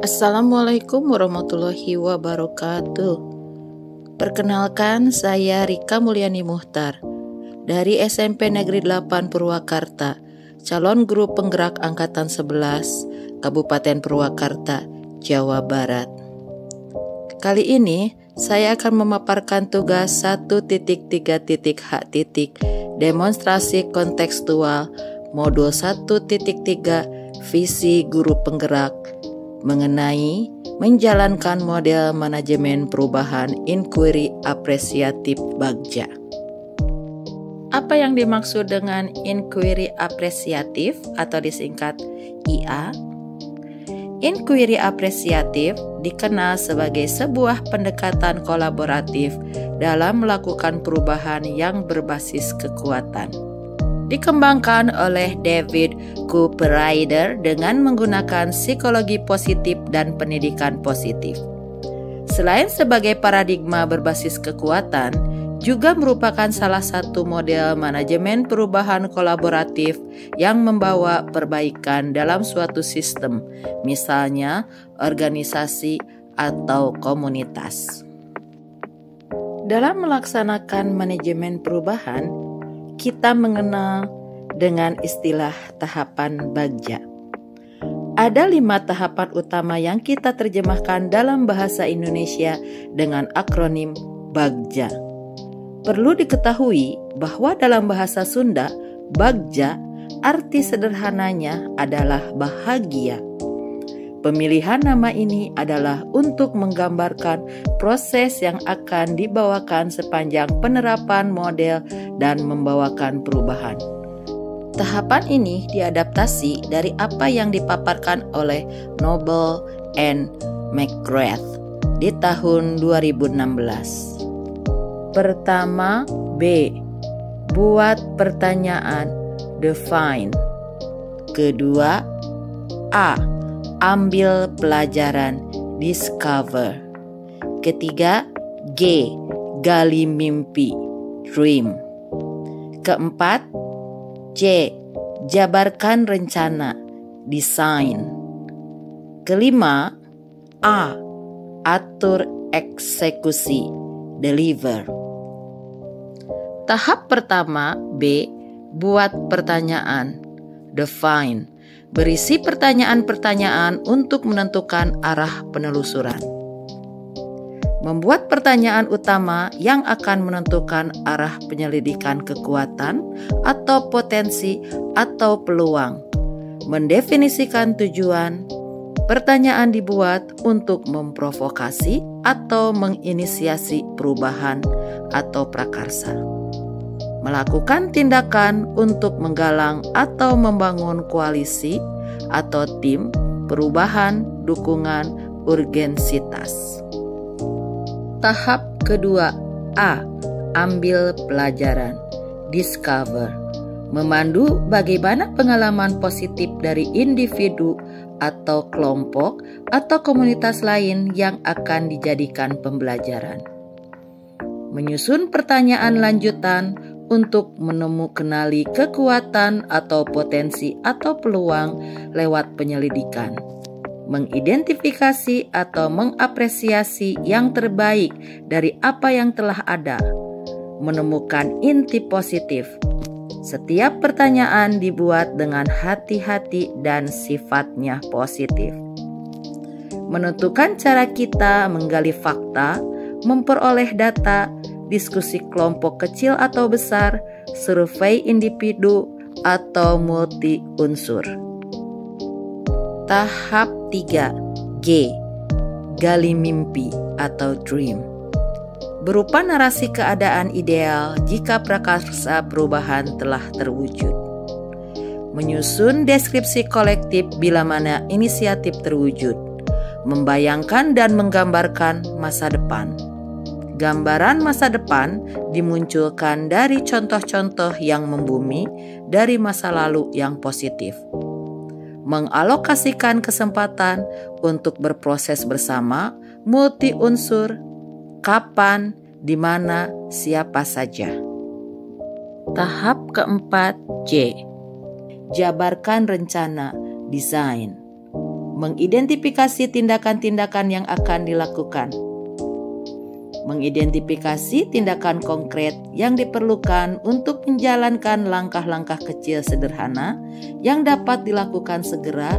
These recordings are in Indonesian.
Assalamualaikum warahmatullahi wabarakatuh. Perkenalkan, saya Rika Mulyani Muhtar dari SMP Negeri 8 Purwakarta, calon guru penggerak Angkatan 11, Kabupaten Purwakarta, Jawa Barat. Kali ini saya akan memaparkan tugas 1.3.H. Demonstrasi kontekstual modul 1.3 visi guru penggerak mengenai menjalankan model manajemen perubahan inquiry apresiatif Bagja. Apa yang dimaksud dengan inquiry apresiatif atau disingkat IA? Inquiry apresiatif dikenal sebagai sebuah pendekatan kolaboratif dalam melakukan perubahan yang berbasis kekuatan. Dikembangkan oleh David Cooperrider dengan menggunakan psikologi positif dan pendidikan positif. Selain sebagai paradigma berbasis kekuatan, juga merupakan salah satu model manajemen perubahan kolaboratif yang membawa perbaikan dalam suatu sistem, misalnya organisasi atau komunitas. Dalam melaksanakan manajemen perubahan, kita mengenal dengan istilah tahapan Bagja. Ada 5 tahapan utama yang kita terjemahkan dalam bahasa Indonesia dengan akronim Bagja. Perlu diketahui bahwa dalam bahasa Sunda, Bagja arti sederhananya adalah bahagia. Pemilihan nama ini adalah untuk menggambarkan proses yang akan dibawakan sepanjang penerapan model dan membawakan perubahan. Tahapan ini diadaptasi dari apa yang dipaparkan oleh Noble and McGrath di tahun 2016. Pertama, B. Buat pertanyaan, define. Kedua, A. Ambil pelajaran, discover. Ketiga, G. Gali mimpi, dream. Keempat, C. Jabarkan rencana, design. Kelima, A. Atur eksekusi, deliver. Tahap pertama, B. Buat pertanyaan, define. Berisi pertanyaan-pertanyaan untuk menentukan arah penelusuran. Membuat pertanyaan utama yang akan menentukan arah penyelidikan kekuatan atau potensi atau peluang. Mendefinisikan tujuan. Pertanyaan dibuat untuk memprovokasi atau menginisiasi perubahan atau prakarsa. Melakukan tindakan untuk menggalang atau membangun koalisi atau tim perubahan dukungan urgensitas. Tahap kedua, A. Ambil pelajaran, discover. Memandu bagaimana pengalaman positif dari individu atau kelompok atau komunitas lain yang akan dijadikan pembelajaran. Menyusun pertanyaan lanjutan untuk kenali kekuatan atau potensi atau peluang lewat penyelidikan. Mengidentifikasi atau mengapresiasi yang terbaik dari apa yang telah ada. Menemukan inti positif. Setiap pertanyaan dibuat dengan hati-hati dan sifatnya positif. Menentukan cara kita menggali fakta, memperoleh data, diskusi kelompok kecil atau besar, survei individu, atau multi unsur. Tahap 3, G. Gali mimpi atau dream. Berupa narasi keadaan ideal jika prakarsa perubahan telah terwujud. Menyusun deskripsi kolektif bila mana inisiatif terwujud. Membayangkan dan menggambarkan masa depan. Gambaran masa depan dimunculkan dari contoh-contoh yang membumi dari masa lalu yang positif. Mengalokasikan kesempatan untuk berproses bersama, multi unsur, kapan, di mana, siapa saja. Tahap keempat, J. Jabarkan rencana, desain. mengidentifikasi tindakan-tindakan yang akan dilakukan. Mengidentifikasi tindakan konkret yang diperlukan untuk menjalankan langkah-langkah kecil sederhana yang dapat dilakukan segera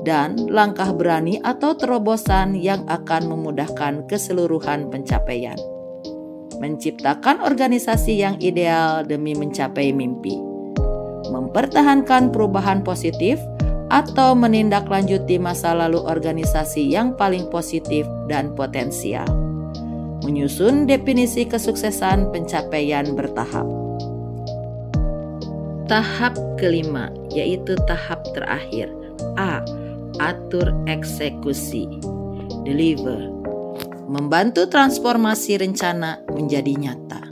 dan langkah berani atau terobosan yang akan memudahkan keseluruhan pencapaian. Menciptakan organisasi yang ideal demi mencapai mimpi. Mempertahankan perubahan positif atau menindaklanjuti masa lalu organisasi yang paling positif dan potensial. Menyusun definisi kesuksesan pencapaian bertahap. Tahap kelima, yaitu tahap terakhir. A. Atur eksekusi. Deliver. Membantu transformasi rencana menjadi nyata.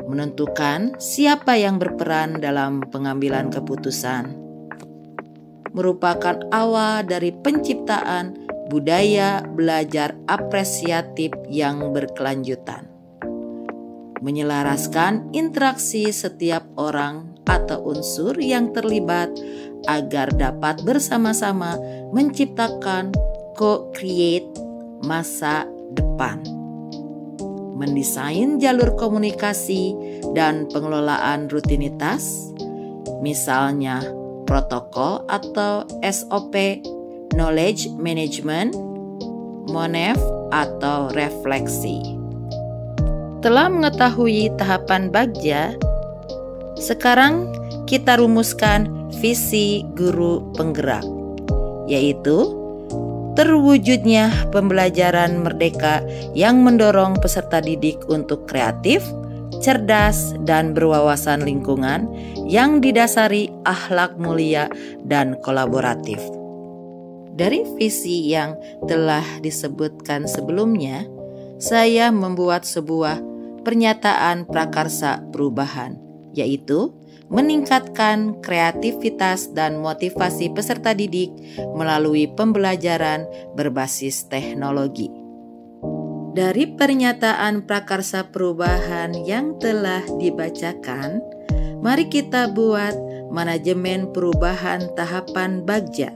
Menentukan siapa yang berperan dalam pengambilan keputusan merupakan awal dari penciptaan budaya belajar apresiatif yang berkelanjutan. Menyelaraskan interaksi setiap orang atau unsur yang terlibat agar dapat bersama-sama menciptakan co-create masa depan. Mendesain jalur komunikasi dan pengelolaan rutinitas, misalnya protokol atau SOP, knowledge management, MONEF atau refleksi. Telah mengetahui tahapan Bagja, sekarang kita rumuskan visi guru penggerak, yaitu terwujudnya pembelajaran merdeka yang mendorong peserta didik untuk kreatif, cerdas, dan berwawasan lingkungan yang didasari akhlak mulia dan kolaboratif. Dari visi yang telah disebutkan sebelumnya, saya membuat sebuah pernyataan prakarsa perubahan, yaitu meningkatkan kreativitas dan motivasi peserta didik melalui pembelajaran berbasis teknologi. Dari pernyataan prakarsa perubahan yang telah dibacakan, mari kita buat manajemen perubahan tahapan Bagja.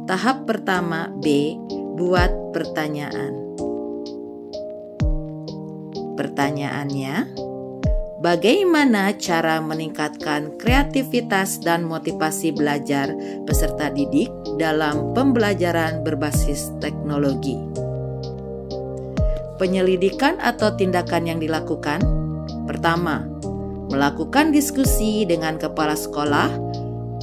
Tahap pertama B, buat pertanyaan. Pertanyaannya, bagaimana cara meningkatkan kreativitas dan motivasi belajar peserta didik dalam pembelajaran berbasis teknologi? Penyelidikan atau tindakan yang dilakukan. Pertama, melakukan diskusi dengan kepala sekolah,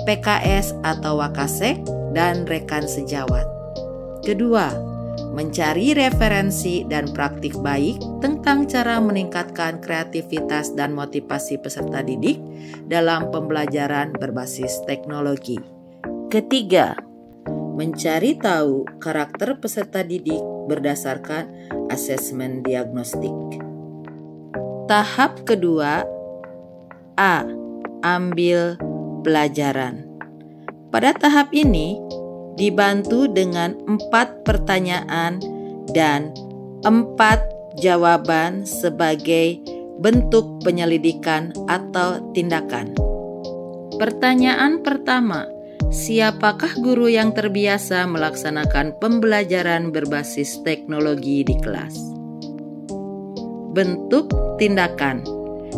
PKS atau Wakasek, dan rekan sejawat. Kedua, mencari referensi dan praktik baik tentang cara meningkatkan kreativitas dan motivasi peserta didik dalam pembelajaran berbasis teknologi. Ketiga, mencari tahu karakter peserta didik berdasarkan asesmen diagnostik. Tahap kedua, A. Ambil pelajaran. Pada tahap ini, dibantu dengan 4 pertanyaan dan 4 jawaban sebagai bentuk penyelidikan atau tindakan. Pertanyaan pertama, siapakah guru yang terbiasa melaksanakan pembelajaran berbasis teknologi di kelas? Bentuk tindakan,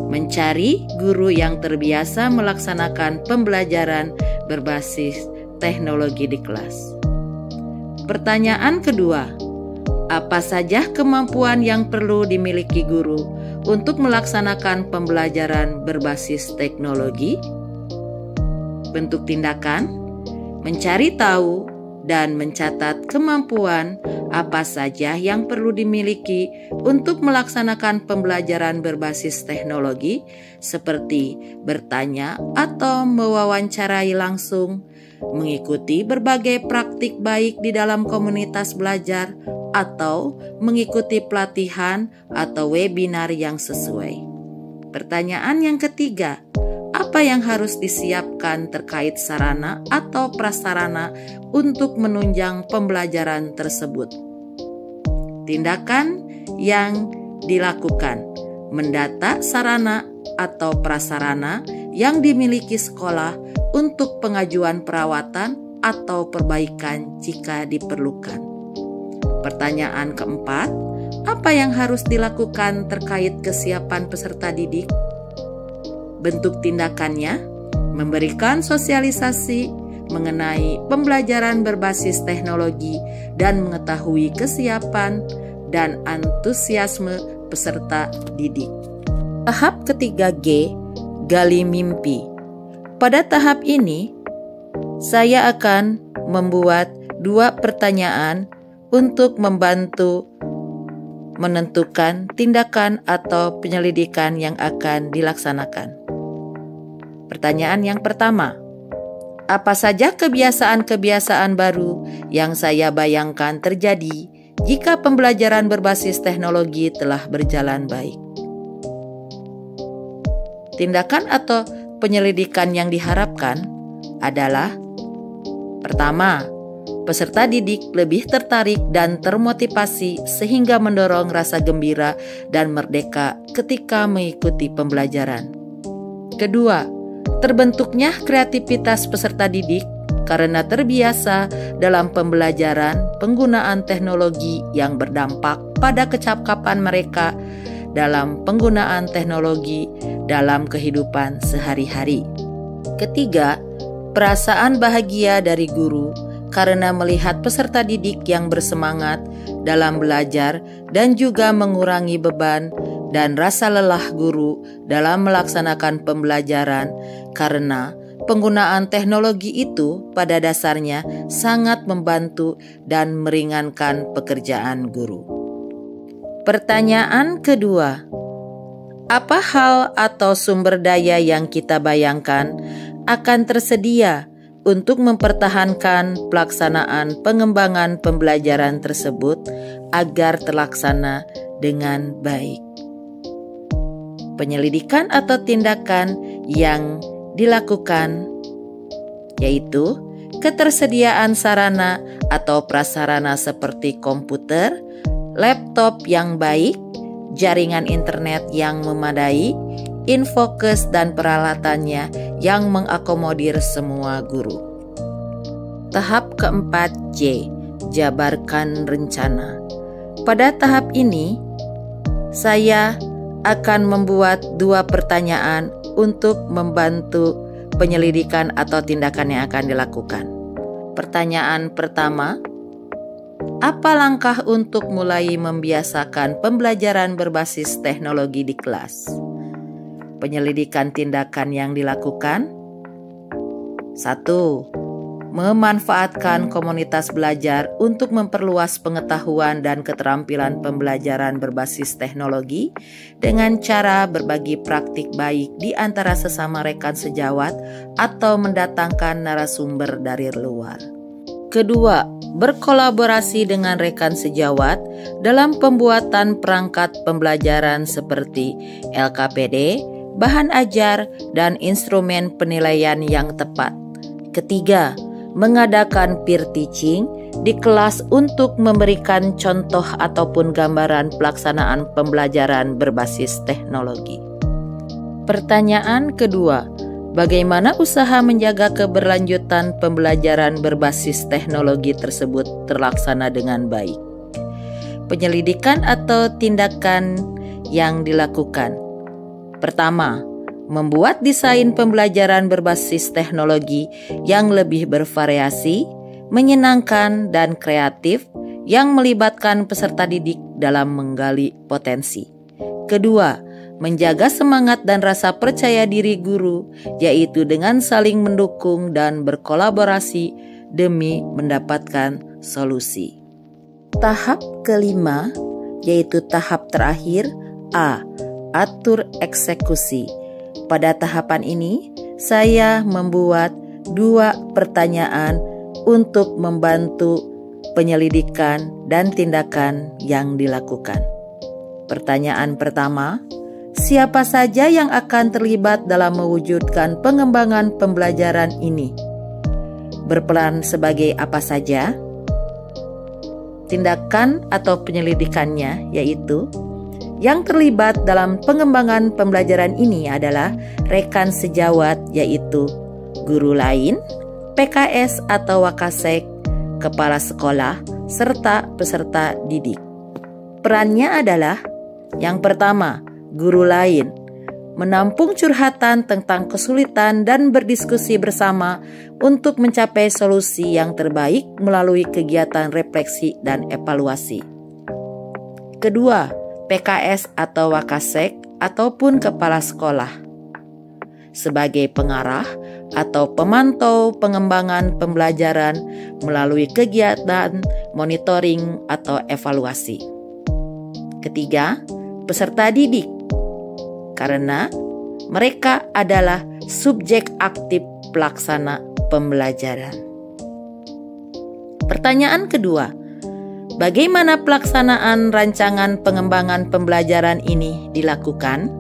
mencari guru yang terbiasa melaksanakan pembelajaran berbasis teknologi di kelas. Pertanyaan kedua, apa saja kemampuan yang perlu dimiliki guru untuk melaksanakan pembelajaran berbasis teknologi? Bentuk tindakan, mencari tahu dan mencatat kemampuan apa saja yang perlu dimiliki untuk melaksanakan pembelajaran berbasis teknologi, seperti bertanya atau mewawancarai langsung, mengikuti berbagai praktik baik di dalam komunitas belajar, atau mengikuti pelatihan atau webinar yang sesuai. Pertanyaan yang ketiga, apa yang harus disiapkan terkait sarana atau prasarana untuk menunjang pembelajaran tersebut? Tindakan yang dilakukan, mendata sarana atau prasarana yang dimiliki sekolah untuk pengajuan perawatan atau perbaikan jika diperlukan. Pertanyaan keempat, apa yang harus dilakukan terkait kesiapan peserta didik? Bentuk tindakannya, memberikan sosialisasi mengenai pembelajaran berbasis teknologi dan mengetahui kesiapan dan antusiasme peserta didik. Tahap ketiga G, gali mimpi. Pada tahap ini, saya akan membuat 2 pertanyaan untuk membantu menentukan tindakan atau penyelidikan yang akan dilaksanakan. Pertanyaan yang pertama, apa saja kebiasaan-kebiasaan baru yang saya bayangkan terjadi jika pembelajaran berbasis teknologi telah berjalan baik? Tindakan atau penyelidikan yang diharapkan adalah: pertama, peserta didik lebih tertarik dan termotivasi sehingga mendorong rasa gembira dan merdeka ketika mengikuti pembelajaran. Kedua, terbentuknya kreativitas peserta didik karena terbiasa dalam pembelajaran penggunaan teknologi yang berdampak pada kecakapan mereka dalam penggunaan teknologi dalam kehidupan sehari-hari. Ketiga, perasaan bahagia dari guru karena melihat peserta didik yang bersemangat dalam belajar dan juga mengurangi beban dan rasa lelah guru dalam melaksanakan pembelajaran, karena penggunaan teknologi itu pada dasarnya sangat membantu dan meringankan pekerjaan guru. Pertanyaan kedua, apa hal atau sumber daya yang kita bayangkan akan tersedia untuk mempertahankan pelaksanaan pengembangan pembelajaran tersebut agar terlaksana dengan baik? Penyelidikan atau tindakan yang dilakukan yaitu ketersediaan sarana atau prasarana seperti komputer, laptop yang baik, jaringan internet yang memadai, infokes dan peralatannya yang mengakomodir semua guru. Tahap keempat J, jabarkan rencana. Pada tahap ini, saya akan membuat 2 pertanyaan untuk membantu penyelidikan atau tindakan yang akan dilakukan. Pertanyaan pertama, apa langkah untuk mulai membiasakan pembelajaran berbasis teknologi di kelas? Penyelidikan tindakan yang dilakukan: 1. Memanfaatkan komunitas belajar untuk memperluas pengetahuan dan keterampilan pembelajaran berbasis teknologi dengan cara berbagi praktik baik di antara sesama rekan sejawat atau mendatangkan narasumber dari luar. Kedua, berkolaborasi dengan rekan sejawat dalam pembuatan perangkat pembelajaran seperti LKPD, bahan ajar, dan instrumen penilaian yang tepat. Ketiga, mengadakan peer teaching di kelas untuk memberikan contoh ataupun gambaran pelaksanaan pembelajaran berbasis teknologi. Pertanyaan kedua, bagaimana usaha menjaga keberlanjutan pembelajaran berbasis teknologi tersebut terlaksana dengan baik? Penyelidikan atau tindakan yang dilakukan: pertama, membuat desain pembelajaran berbasis teknologi yang lebih bervariasi, menyenangkan, dan kreatif yang melibatkan peserta didik dalam menggali potensi. Kedua, menjaga semangat dan rasa percaya diri guru, yaitu dengan saling mendukung dan berkolaborasi demi mendapatkan solusi. Tahap kelima, yaitu tahap terakhir A, atur eksekusi. Pada tahapan ini, saya membuat 2 pertanyaan untuk membantu penyelidikan dan tindakan yang dilakukan. Pertanyaan pertama, siapa saja yang akan terlibat dalam mewujudkan pengembangan pembelajaran ini? Berperan sebagai apa saja? Tindakan atau penyelidikannya yaitu: yang terlibat dalam pengembangan pembelajaran ini adalah rekan sejawat, yaitu guru lain, PKS atau Wakasek, kepala sekolah, serta peserta didik. Perannya adalah yang pertama, guru lain, menampung curhatan tentang kesulitan dan berdiskusi bersama untuk mencapai solusi yang terbaik melalui kegiatan refleksi dan evaluasi. Kedua, PKS atau Wakasek ataupun kepala sekolah, sebagai pengarah atau pemantau pengembangan pembelajaran melalui kegiatan monitoring atau evaluasi. Ketiga, peserta didik, karena mereka adalah subjek aktif pelaksana pembelajaran. Pertanyaan kedua, bagaimana pelaksanaan rancangan pengembangan pembelajaran ini dilakukan?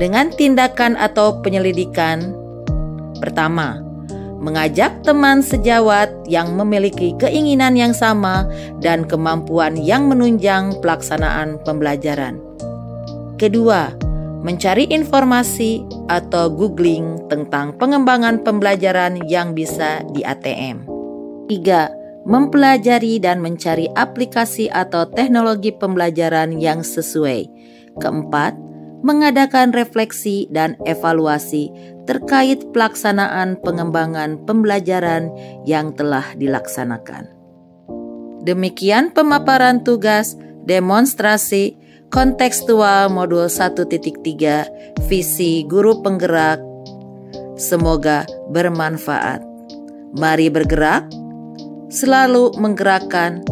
Dengan tindakan atau penyelidikan. Pertama, mengajak teman sejawat yang memiliki keinginan yang sama dan kemampuan yang menunjang pelaksanaan pembelajaran. Kedua, mencari informasi atau googling tentang pengembangan pembelajaran yang bisa di ATM. Tiga, mempelajari dan mencari aplikasi atau teknologi pembelajaran yang sesuai. Keempat, mengadakan refleksi dan evaluasi terkait pelaksanaan pengembangan pembelajaran yang telah dilaksanakan. Demikian pemaparan tugas demonstrasi kontekstual modul 1.3 visi guru penggerak. Semoga bermanfaat. Mari bergerak, selalu menggerakkan,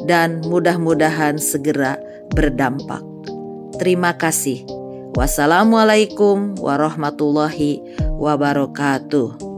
dan mudah-mudahan segera berdampak. Terima kasih. Wassalamualaikum warahmatullahi wabarakatuh.